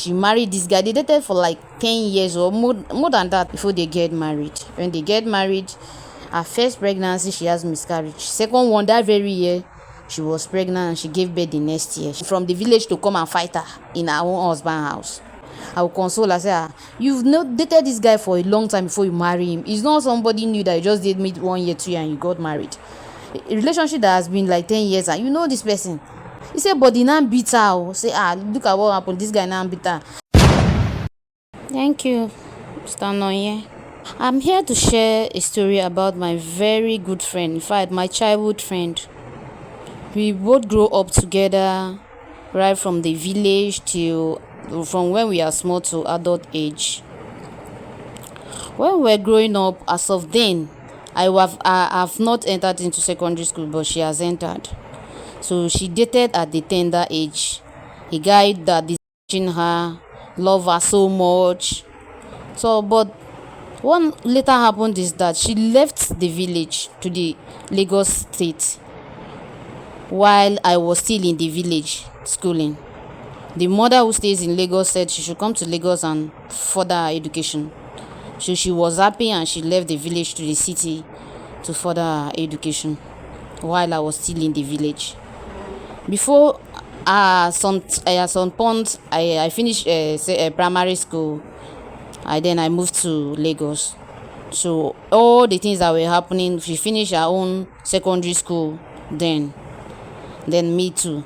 she married this guy. They dated for like 10 years or more than that before they get married. When they get married, her first pregnancy, she has miscarriage. Second one, that very year, she was pregnant and she gave birth the next year. From the village to come and fight her in her own husband's house. I will console her, say, you've not dated this guy for a long time before you marry him. It's not somebody new that you just did meet 1 year, 2 years and you got married. A relationship that has been like 10 years and you know this person. He said, but the now beat her. Say, look at what happened. This guy now beat her. Thank you, Mr. Noye. I'm here to share a story about my very good friend. In fact, my childhood friend. We both grew up together, right from the village from when we are small to adult age. When we were growing up, as of then, I have not entered into secondary school, but she has entered. So she dated at the tender age a guy that is teaching her, love her so much. So, but what later happened is that she left the village to the Lagos state while I was still in the village schooling. The mother who stays in Lagos said she should come to Lagos and further her education. So she was happy and she left the village to the city to further her education while I was still in the village. Before some point, I finished primary school. Then I moved to Lagos. So all the things that were happening, she finished her own secondary school then me too.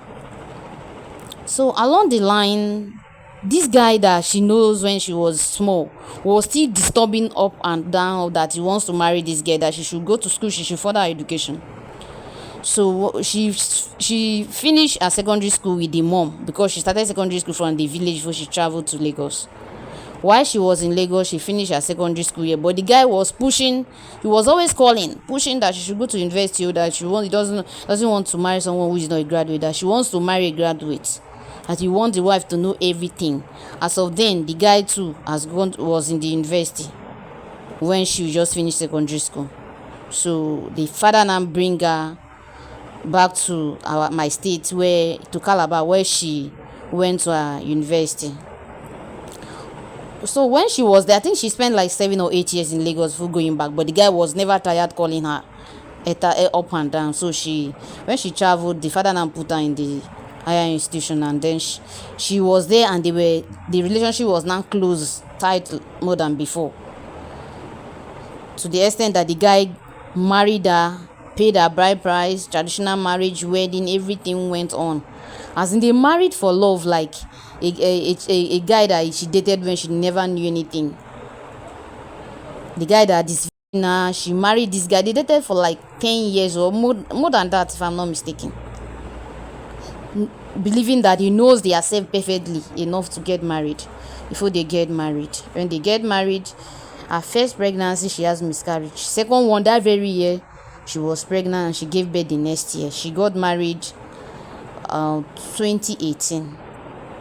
So along the line, this guy that she knows when she was small was still disturbing up and down that he wants to marry this girl, that she should go to school, she should further her education. So she finished her secondary school with the mom, because she started secondary school from the village before she traveled to Lagos. While she was in Lagos, she finished her secondary school year, but the guy was pushing. He was always pushing that she should go to university, or that he doesn't want to marry someone who is not a graduate, that she wants to marry a graduate, that he wants the wife to know everything. As of then, the guy too was in the university when she just finished secondary school. So the father now bring her back to my state, to Calabar, where she went to her university. So when she was there, I think she spent like 7 or 8 years in Lagos before going back, but the guy was never tired calling her up and down. So when she traveled, the father now put her in the higher institution, and then she was there, and the relationship was now close, tight more than before, to the extent that the guy married her, paid her bride price, traditional marriage, wedding, everything went on. As in, they married for love, like a guy that she dated when she never knew anything. The guy that is now, she married this guy. They dated for like 10 years or more than that, if I'm not mistaken. Believing that he knows they are saved perfectly enough to get married before they get married. When they get married, her first pregnancy, she has miscarriage. Second one, that very year, she was pregnant and she gave birth the next year. She got married 2018.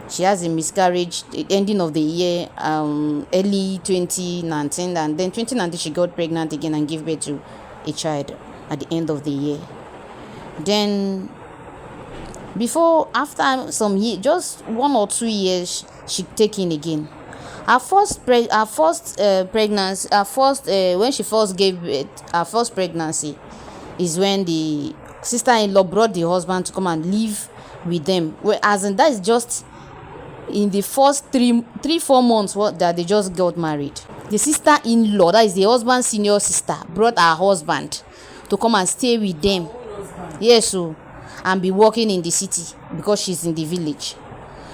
She has a miscarriage at the ending of the year, early 2019, and then 2019 she got pregnant again and gave birth to a child at the end of the year. Then after some years, just 1 or 2 years, she taken again. Her first pregnancy, when she first gave birth, her first pregnancy is when the sister-in-law brought the husband to come and live with them. As in, that is just in the first 3-4 months that they just got married. The sister-in-law, that is the husband's senior sister, brought her husband to come and stay with them. Yes, so, and be working in the city because she's in the village.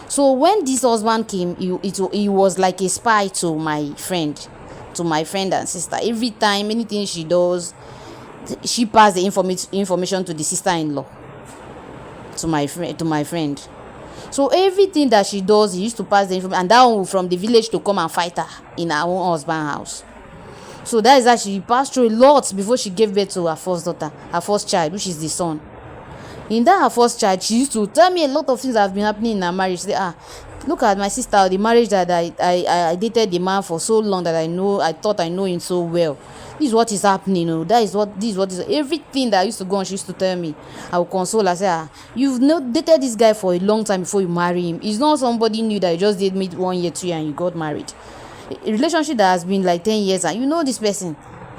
So when this husband came, he was like a spy to my friend and sister. Every time, anything she does, she passed the information to the sister-in-law, to my friend. So everything that she does, he used to pass the information, and that one from the village to come and fight her in her own husband's house. So that is that she passed through a lot before she gave birth to her first daughter, her first child, which is the son. In that her first child, she used to tell me a lot of things that have been happening in her marriage. Say, Look at my sister, the marriage that I dated the man for so long that I thought I know him so well. This is what is happening, this is what is everything that I used to go on. She used to tell me. I will console her, say, you've not dated this guy for a long time before you marry him. It's not somebody new that you just did meet 1 year, 2 years, and you got married. A relationship that has been like 10 years and you know this person.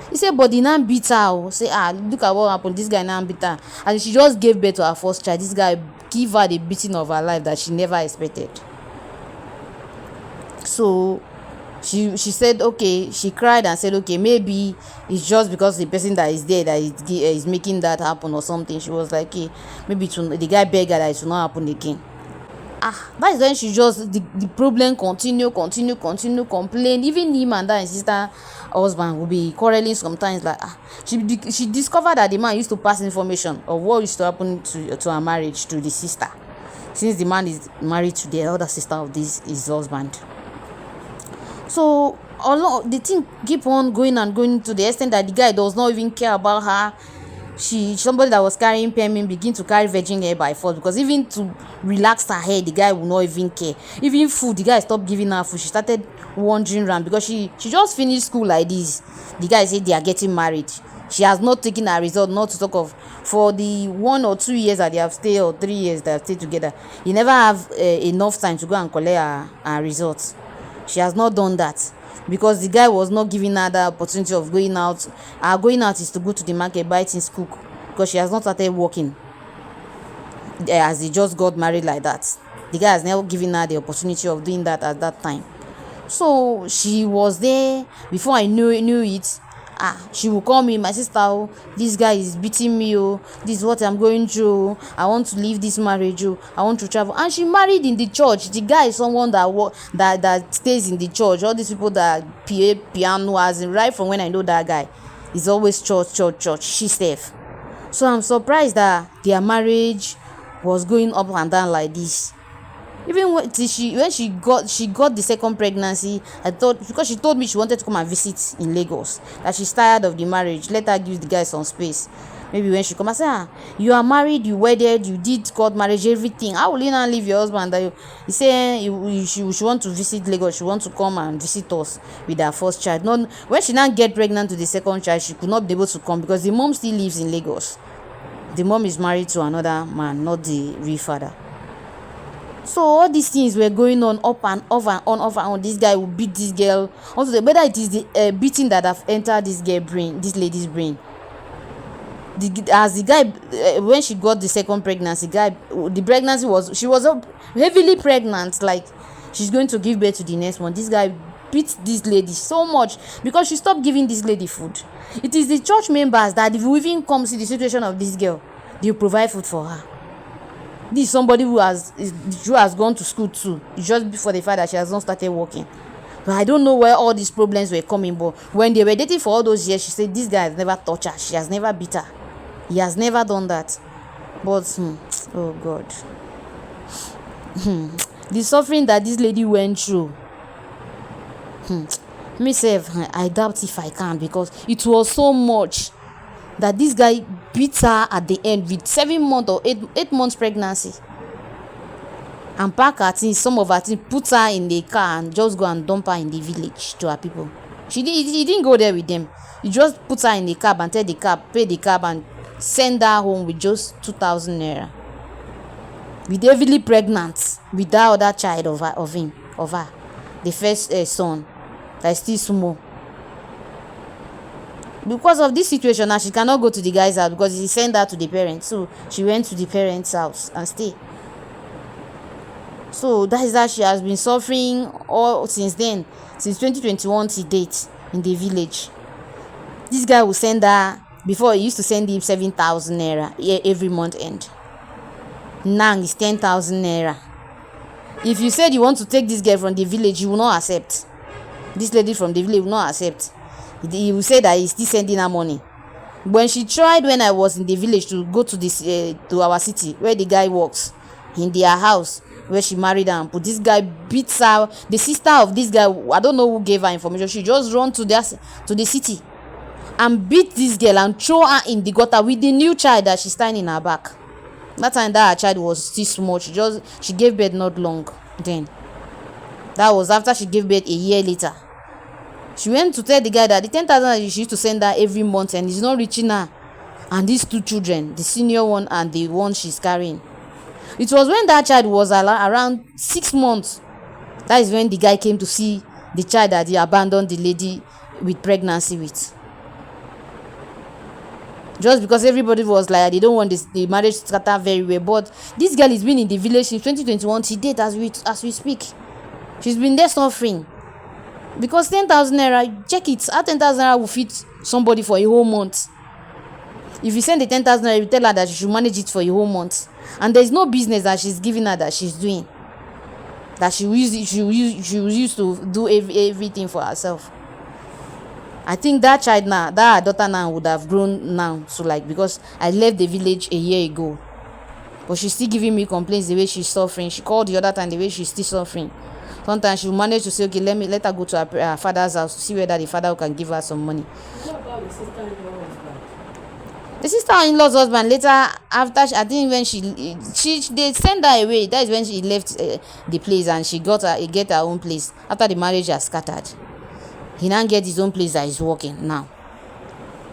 He said, but the nan beat her. Say, look at what happened. This guy now beat her. And she just gave birth to her first child. This guy give her the beating of her life that she never expected. So she said, okay, she cried and said, okay, maybe it's just because the person that is there that is making that happen or something. She was like, okay, maybe the guy begged her that it will not happen again. That is when she just the problem continue complain. Even him and that sister husband will be quarreling sometimes. Like she discovered that the man used to pass information of what used to happen to her marriage to the sister, since the man is married to the other sister of his husband. So the thing keep on going to the extent that the guy does not even care about her. Somebody that was carrying hmmm begin to carry virgin hair by force, because even to relax her hair the guy will not even care. Even food, the guy stopped giving her food. She started wandering around because she just finished school like this. The guy said they are getting married. She has not taken her result, not to talk of for the 1 or 2 years that they have stayed, or 3 years that have stayed together. He never have enough time to go and collect her results. She has not done that because the guy was not giving her the opportunity of going out. Her going out is to go to the market, buy things, cook, because she has not started working as they just got married like that. The guy has never given her the opportunity of doing that at that time. So she was there. Before I knew it, she will call me, my sister, this guy is beating me, this is what I'm going through, I want to leave this marriage, I want to travel. And she married in the church. The guy is someone that stays in the church. All these people that play piano, as in right from when I know that guy, is always church. She safe. So I'm surprised that their marriage was going up and down like this. Even when she got the second pregnancy, I thought, because she told me she wanted to come and visit in Lagos, that she's tired of the marriage, let her give the guy some space. Maybe when she come, I say, you are married, you wedded, you did court marriage, everything. How will you not leave your husband? He say she want to visit Lagos, she want to come and visit us with her first child. Not when she now get pregnant to the second child, she could not be able to come because the mom still lives in Lagos. The mom is married to another man, not the real father. So all these things were going on up and on. This guy will beat this girl. Also, whether it is the beating that have entered this lady's brain. As the guy, when she got the second pregnancy, the pregnancy she was heavily pregnant, like she's going to give birth to the next one. This guy beat this lady so much because she stopped giving this lady food. It is the church members that if you even come see the situation of this girl, they provide food for her. This is somebody who has gone to school too. It's just before the fact that she has not started working. But I don't know where all these problems were coming. But when they were dating for all those years, she said this guy has never touched her. She has never beat her. He has never done that. But oh God, the suffering that this lady went through. Myself, I doubt if I can, because it was so much that this guy beat her at the end with 7 months or 8 months pregnancy, and pack her things, some of her things, put her in the car and just go and dump her in the village to her people. He didn't go there with them. He just put her in the cab and pay the cab and send her home with just 2,000 naira. With heavily pregnant with that other child of her, the first son that is still small. Because of this situation now, she cannot go to the guy's house because he sent her to the parents. So she went to the parents' house and stay. So that is how she has been suffering all since then, since 2021 to date in the village. This guy will send her, before he used to send him 7,000 naira every month end. Now it's 10,000 naira. If you said you want to take this girl from the village, you will not accept. This lady from the village will not accept. He will say that he's still sending her money. When she tried, when I was in the village, to go to this to our city where the guy works, in their house where she married and put, this guy beats her. The sister of this guy, I don't know who gave her information, she just run to the city and beat this girl and throw her in the gutter with the new child that she's tying in her back. That time that her child was still small, she gave birth not long then. That was after she gave birth a year later. She went to tell the guy that the 10,000 she used to send her every month and it's not reaching her. And these two children, the senior one and the one she's carrying. It was when that child was around 6 months. That is when the guy came to see the child that he abandoned the lady with pregnancy with. Just because everybody was like, they don't want the marriage to scatter very well. But this girl has been in the village since 2021 to date as we speak. She's been there suffering. Because 10,000 naira, check it, how 10,000 naira will fit somebody for a whole month. If you send the 10,000 naira, you tell her that she should manage it for a whole month. And there's no business that she's giving her that she's doing. That she will use to do everything for herself. I think that child now, that daughter now would have grown now. So like, because I left the village a year ago. But she's still giving me complaints the way she's suffering. She called the other time the way she's still suffering. Sometimes she will manage to say, okay, let her go to her father's house to see whether the father can give her some money. What about the sister-in-law's husband? The sister-in-law's husband later, after I think when they sent her away, that is when she left the place and she get her own place after the marriage has scattered. He now get his own place that is working now.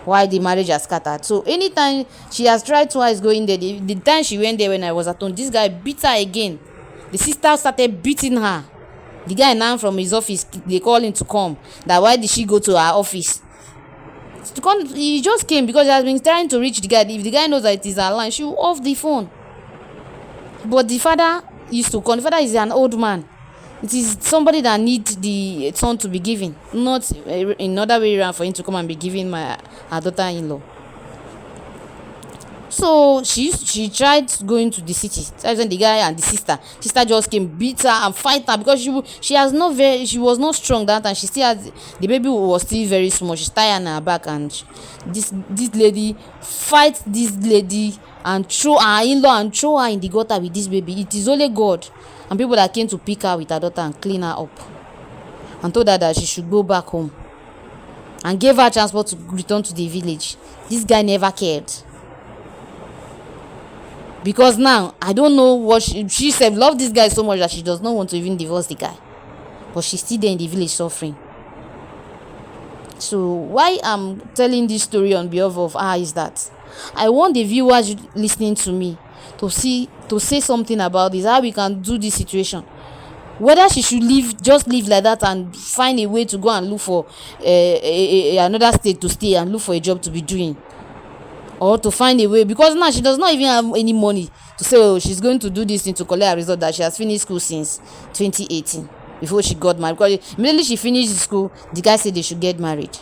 Why the marriage has scattered. So anytime she has tried twice going there, the time she went there when I was at home, this guy beat her again. The sister started beating her. The guy now from his office, they call him to come. That why did she go to her office? He just came because he has been trying to reach the guy. If the guy knows that it is her line, she will off the phone. But the father used to come. The father is an old man. It is somebody that needs the son to be given, not another way around for him to come and be giving her daughter-in-law. So she tried going to the city. That's when the guy and the sister just came, beat her and fight her because she was not strong that time. She still had the baby was still very small. She's tired on her back and this lady fight this lady and throw her in-law and throw her in the gutter with this baby. It is only God and people that came to pick her with her daughter and clean her up and told her that she should go back home and gave her transport to return to the village. This guy never cared. Because now, I don't know what she said, love this guy so much that she does not want to even divorce the guy. But she's still there in the village suffering. So why I'm telling this story on behalf of her is that I want the viewers listening to me to say something about this, how we can do this situation. Whether she should just live like that and find a way to go and look for another state to stay and look for a job to be doing. Or to find a way, because now she does not even have any money to say, oh, she's going to do this thing to collect a result that she has finished school since 2018 before she got married. Because immediately she finished school, the guy said they should get married.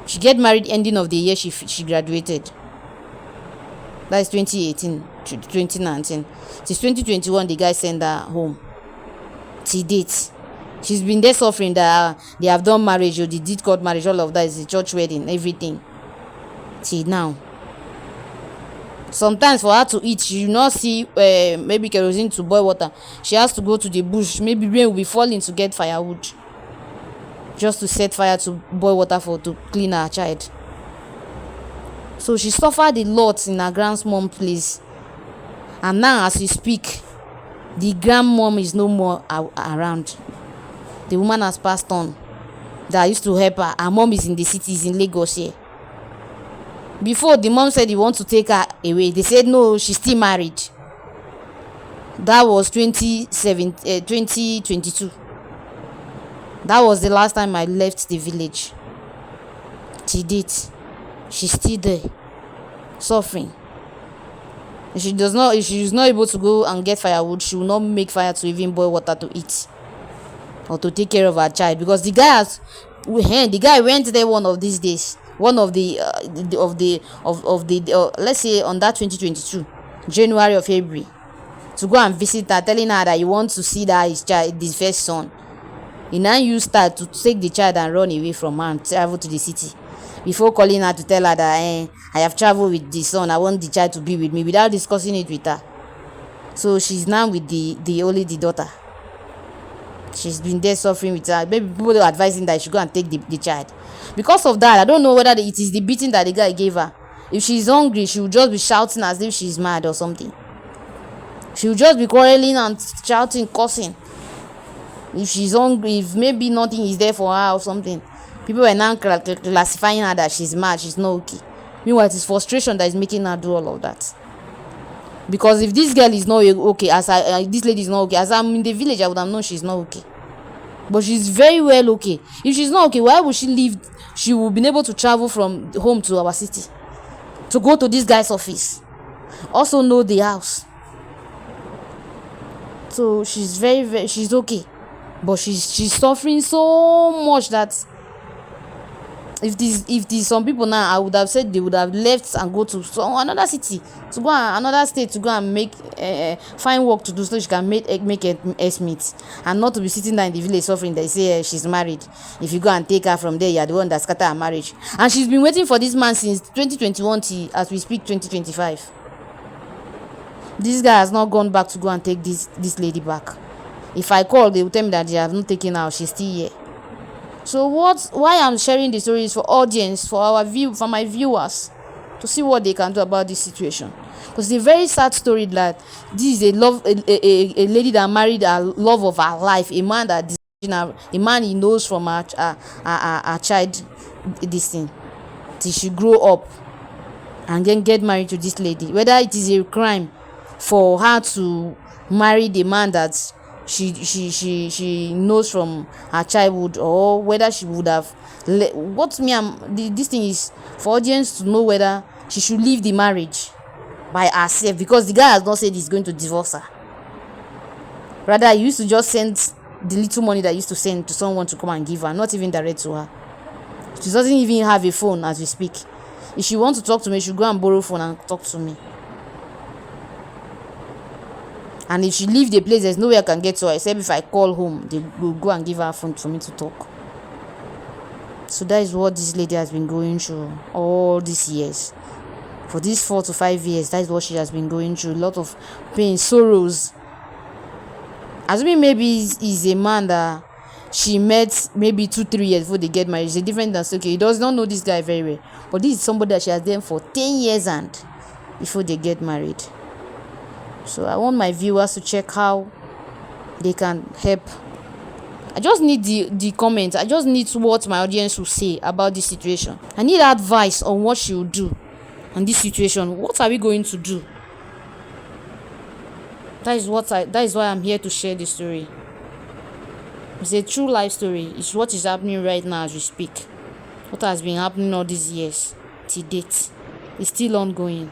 She get married ending of the year she graduated. That is 2018 to 2019. Since 2021, the guy sent her home. Till date, she's been there suffering that they have done marriage or they did court marriage, all of that is a church wedding, everything. Till now. Sometimes for her to eat, she will not see maybe kerosene to boil water. She has to go to the bush. Maybe rain will be falling to get firewood, just to set fire to boil water to clean her child. So she suffered a lot in her grandmom's place. And now as we speak, the grandmom is no more around. The woman has passed on. That used to help her. Her mom is in the cities in Lagos here. Before, the mom said he wants to take her away. They said no, she's still married. That was 2022. That was the last time I left the village. Till date, she's still there, suffering. If she is not able to go and get firewood, she will not make fire to even boil water to eat or to take care of her child. Because the guy went there one of these days. One of the let's say on that 2022 January or February, to go and visit her, telling her that you want to see that his first son. He now used her to take the child and run away from her and travel to the city before calling her to tell her that I have traveled with the son, I want the child to be with me, without discussing it with her. So she's now with the daughter. She's been there suffering with her. Maybe people are advising that she should go and take the child. Because of that, I don't know whether it is the beating that the guy gave her. If she's hungry, she will just be shouting as if she's mad or something. She will just be quarreling and shouting, cursing. If she's hungry, if maybe nothing is there for her or something, people were now classifying her that she's mad, she's not okay. Meanwhile, it is frustration that is making her do all of that. Because if this girl is not okay, this lady is not okay, as I'm in the village, I would have known she's not okay. But she's very well okay. If she's not okay, why would she leave? She would be able to travel from home to our city to go to this guy's office. Also know the house. So she's she's okay. But she's suffering so much that if these some people now, I would have said they would have left and go to another city, to go another state, to go and make find work to do, so she can make ends meet, and not to be sitting there in the village suffering. They say she's married. If you go and take her from there, you are the one that scatter her marriage. And she's been waiting for this man since 2021 till as we speak 2025. This guy has not gone back to go and take this lady back. If I call, they will tell me that they have not taken her. She's still here. So why I'm sharing the story is for audience, for my viewers, to see what they can do about this situation. Because it's a very sad story that this is a lady that married a love of her life, a man that a man he knows from her child, this thing, till she grow up and then get married to this lady. Whether it is a crime for her to marry the man that she knows from her childhood, or whether she would have this thing is for audience to know whether she should leave the marriage by herself, because the guy has not said he's going to divorce her. Rather, he used to just send the little money that he used to send to someone to come and give her, not even direct to her. She doesn't even have a phone as we speak. If she wants to talk to me, she should go and borrow a phone and talk to me. And if she leave the place, there's no way I can get to her, except if I call home, they will go and give her a phone for me to talk. So that is what this lady has been going through all these years. For these 4 to 5 years, that is what she has been going through. A lot of pain, sorrows. Assuming maybe is a man that she met maybe 2-3 years before they get married. It's a different than okay, he does not know this guy very well. But this is somebody that she has done for 10 years and before they get married. So I want my viewers to check how they can help. I just need the comments. I just need what my audience will say about this situation. I need advice on what she will do in this situation. What are we going to do? That is why I'm here to share this story. It's a true life story. It's what is happening right now as we speak. What has been happening all these years to date. It's still ongoing.